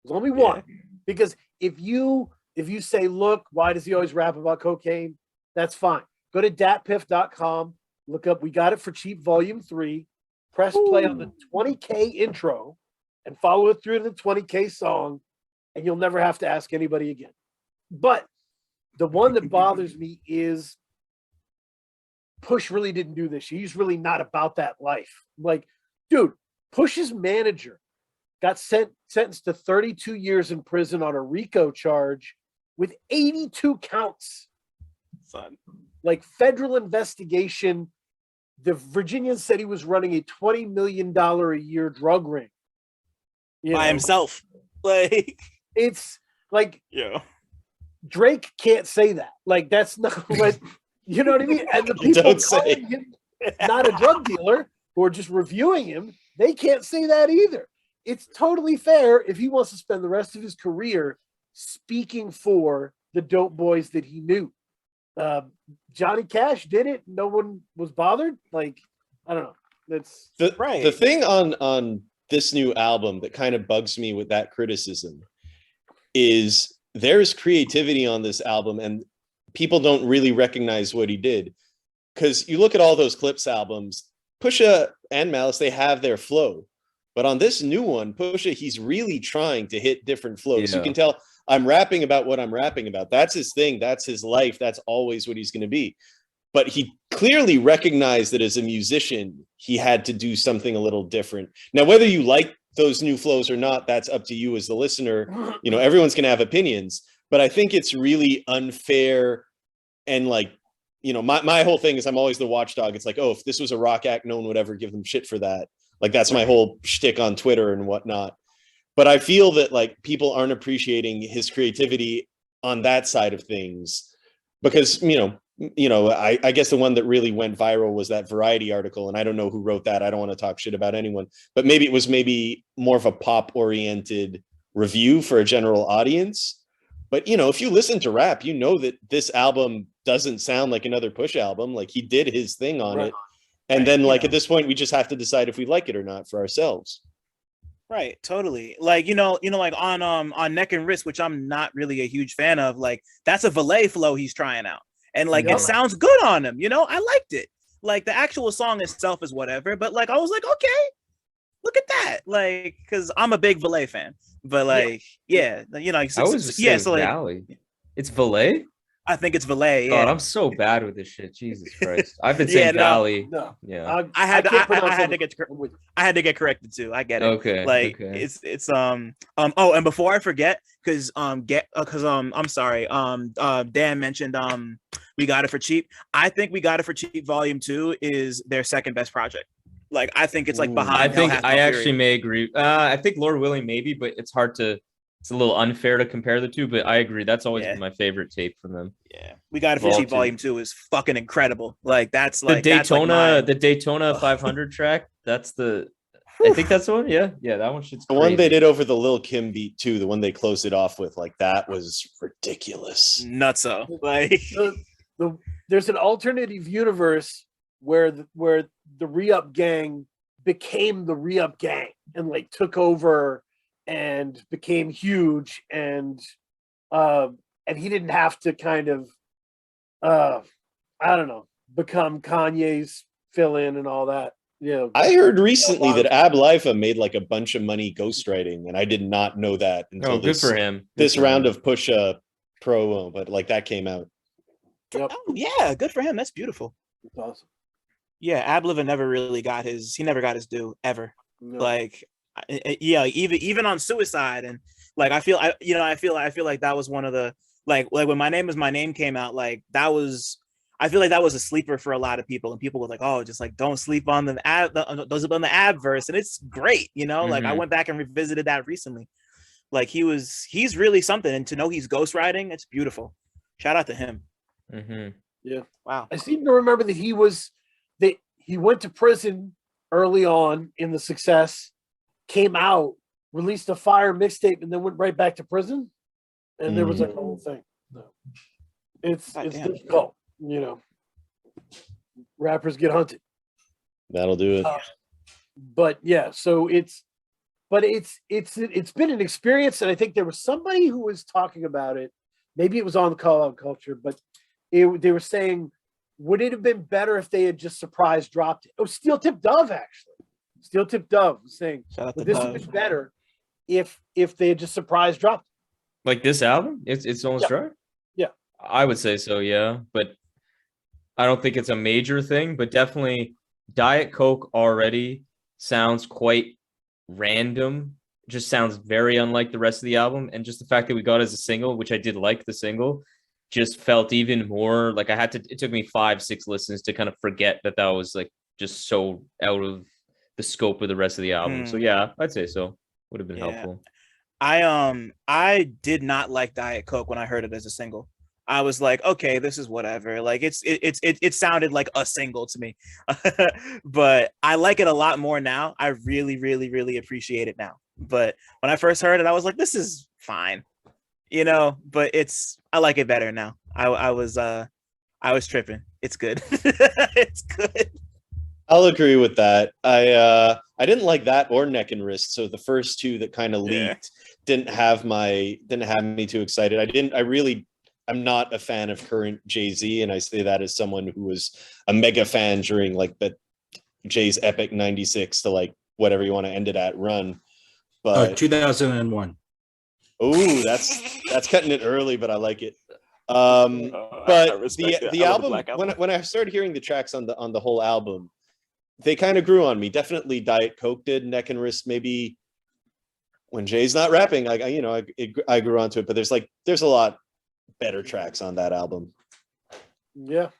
There's only one. Because if you say, look, why does he always rap about cocaine? That's fine. Go to datpiff.com, look up We Got It for Cheap Volume 3, press play on the 20K intro, and follow it through to the 20K song, and you'll never have to ask anybody again. But the one that bothers me is Push really didn't do this. He's really not about that life. Like, dude, Push's manager got sentenced to 32 years in prison on a RICO charge with 82 counts. Son. Like, federal investigation. The Virginians said he was running a $20 million a year drug ring. By himself. Like, it's like, yeah. Drake can't say that. Like, that's not what, you know what I mean? And the people calling him not a drug dealer who are just reviewing him, they can't say that either. It's totally fair if he wants to spend the rest of his career speaking for the dope boys that he knew. Johnny Cash did it. No one was bothered. Like, I don't know. That's right. The thing on this new album that kind of bugs me with that criticism is there's creativity on this album and people don't really recognize what he did. Because you look at all those Clips albums, Pusha and Malice, they have their flow. But on this new one, Pusha, he's really trying to hit different flows. Yeah. You can tell I'm rapping about what I'm rapping about. That's his thing. That's his life. That's always what he's going to be. But he clearly recognized that as a musician, he had to do something a little different. Now, whether you like those new flows or not, that's up to you as the listener. You know, everyone's going to have opinions. But I think it's really unfair. And like, you know, my whole thing is I'm always the watchdog. It's like, oh, if this was a rock act, no one would ever give them shit for that. Like, that's my whole shtick on Twitter and whatnot. But I feel that like people aren't appreciating his creativity on that side of things because, you know, I guess the one that really went viral was that Variety article. And I don't know who wrote that. I don't want to talk shit about anyone, but maybe it was more of a pop oriented review for a general audience. But, you know, if you listen to rap, you know that this album doesn't sound like another Push album. Like, he did his thing on it. And then like, at this point, we just have to decide if we like it or not for ourselves. Right, totally. Like, you know, like on Neck and Wrist, which I'm not really a huge fan of, like, that's a Valet flow he's trying out. And like, it sounds good on him, you know, I liked it. Like, the actual song itself is whatever, but like, I was like, okay, look at that. Like, because I'm a big Valet fan, but like, you know, like, I was just so like, Valley. It's Valet? I think it's Valet. God, I'm so bad with this shit. Jesus Christ. I've been saying Valley. No. Yeah. I had to get corrected too. I get it. Okay. Like, okay. It's oh, and before I forget, because I'm sorry. Dan mentioned We Got It for Cheap. I think We Got It for Cheap Volume 2 is their second best project. Like, I think it's like behind. I think I actually may agree. I think Lord Willing maybe, but it's hard to. It's a little unfair to compare the two, but I agree. That's always been my favorite tape from them. Yeah, We Got It for Cheap Volume 2 is fucking incredible. Like, that's like the Daytona 500 track. That's the. I think that's the one. Yeah, that one shit's the one they did over the Lil Kim beat too. The one they closed it off with, like, that was ridiculous. Nutso. Like, there's an alternative universe where the Re-Up Gang became the Re-Up Gang and like took over and became huge, and he didn't have to kind of I don't know, become Kanye's fill-in and all that. Yeah, I heard recently that Ab Lifa made like a bunch of money ghostwriting, and I did not know that until good for him. This round of Pusha promo, but like that came out. Yep. Oh yeah, good for him. That's beautiful. That's awesome. Yeah, Ab Lifa never really got his due ever. No. Like, yeah, even on Suicide, and like, I feel like that was one of the like when My Name Is My Name came out, like that was. I feel like that was a sleeper for a lot of people, and people were like, "Oh, just like don't sleep on the Ab verse," and it's great, you know. Like, I went back and revisited that recently. Like, he's really something, and to know he's ghostwriting, it's beautiful. Shout out to him. Yeah, wow. I seem to remember that he went to prison early on in the Success, came out, released a fire mixtape, and then went right back to prison, and there was like a whole thing. No. It's difficult. You know, rappers get hunted. That'll do it. But yeah, so it's but it's been an experience, and I think there was somebody who was talking about it. Maybe it was on the Call Out Culture, but they were saying, would it have been better if they had just surprise dropped it? Oh, Steel Tip Dove, actually. Steel Tip Dove was saying, Shout out to would this have Dove. been better if they had just surprise dropped it? Like this album, it's almost dry. Yeah. I would say so, yeah, but I don't think it's a major thing. But definitely, Diet Coke already sounds quite random. Just sounds very unlike the rest of the album, and just the fact that we got it as a single, which I did like the single, just felt even more like I had to. It took me 5-6 listens to kind of forget that was like just so out of the scope of the rest of the album. So yeah, I'd say so. Would have been helpful. I did not like Diet Coke when I heard it as a single. I was like, okay, this is whatever. Like it sounded like a single to me. But I like it a lot more now. I really, really, really appreciate it now. But when I first heard it, I was like, this is fine. You know, but I like it better now. I was tripping. It's good. It's good. I'll agree with that. I didn't like that or Neck and Wrist. So the first two that kind of leaked didn't have me too excited. I'm not a fan of current Jay-Z, and I say that as someone who was a mega fan during like the Jay's epic 96 to like whatever you want to end it at run. But 2001. Oh, that's cutting it early, but I like it. But the album, when I started hearing the tracks on the whole album, they kind of grew on me. Definitely Diet Coke did. Neck and Wrist, maybe when Jay's not rapping, I grew onto it. But there's a lot better tracks on that album. Yeah.